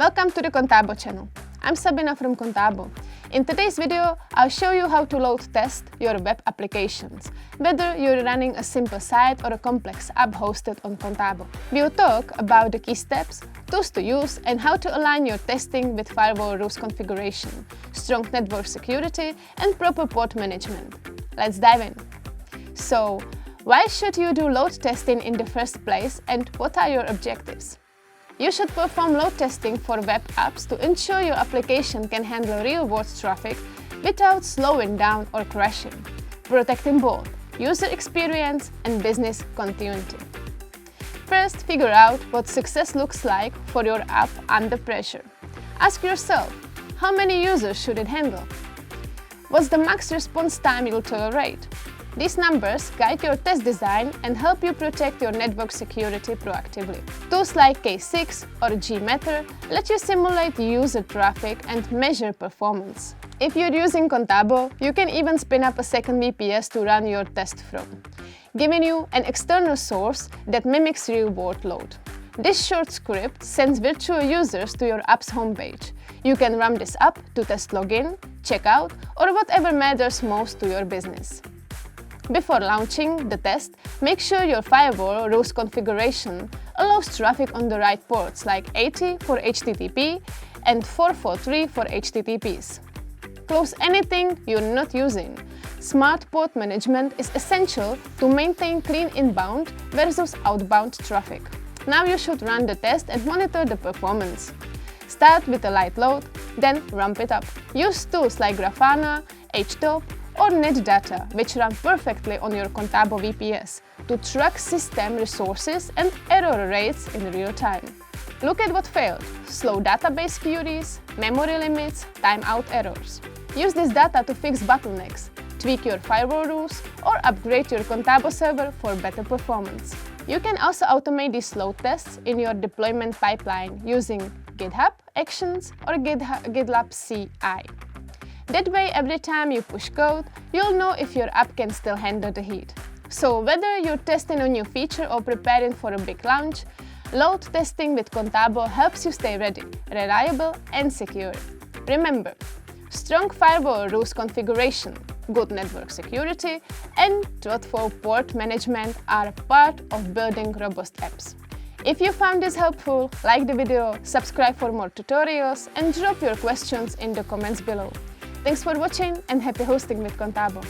Welcome to the Contabo channel. I'm Sabina from Contabo. In today's video, I'll show you how to load test your web applications, whether you're running a simple site or a complex app hosted on Contabo. We'll talk about the key steps, tools to use, and how to align your testing with firewall rules configuration, strong network security, and proper port management. Let's dive in. So, why should you do load testing in the first place, and what are your objectives? You should perform load testing for web apps to ensure your application can handle real-world traffic without slowing down or crashing, protecting both user experience and business continuity. First, figure out what success looks like for your app under pressure. Ask yourself, how many users should it handle? What's the max response time you'll tolerate? These numbers guide your test design and help you protect your network security proactively. Tools like K6 or JMeter let you simulate user traffic and measure performance. If you're using Contabo, you can even spin up a second VPS to run your test from, giving you an external source that mimics real-world load. This short script sends virtual users to your app's homepage. You can run this up to test login, checkout, or whatever matters most to your business. Before launching the test, make sure your firewall rules configuration allows traffic on the right ports like 80 for HTTP and 443 for HTTPs. Close anything you're not using. Smart port management is essential to maintain clean inbound versus outbound traffic. Now you should run the test and monitor the performance. Start with a light load, then ramp it up. Use tools like Grafana, htop, or netdata, which run perfectly on your Contabo VPS, to track system resources and error rates in real time. Look at what failed: slow database queries, memory limits, timeout errors. Use this data to fix bottlenecks, tweak your firewall rules, or upgrade your Contabo server for better performance. You can also automate these load tests in your deployment pipeline using GitHub Actions or GitLab CI. That way, every time you push code, you'll know if your app can still handle the heat. So whether you're testing a new feature or preparing for a big launch, load testing with Contabo helps you stay ready, reliable and secure. Remember, strong firewall rules configuration, good network security, and thoughtful port management are part of building robust apps. If you found this helpful, like the video, subscribe for more tutorials, and drop your questions in the comments below. Thanks for watching and happy hosting with Contabo!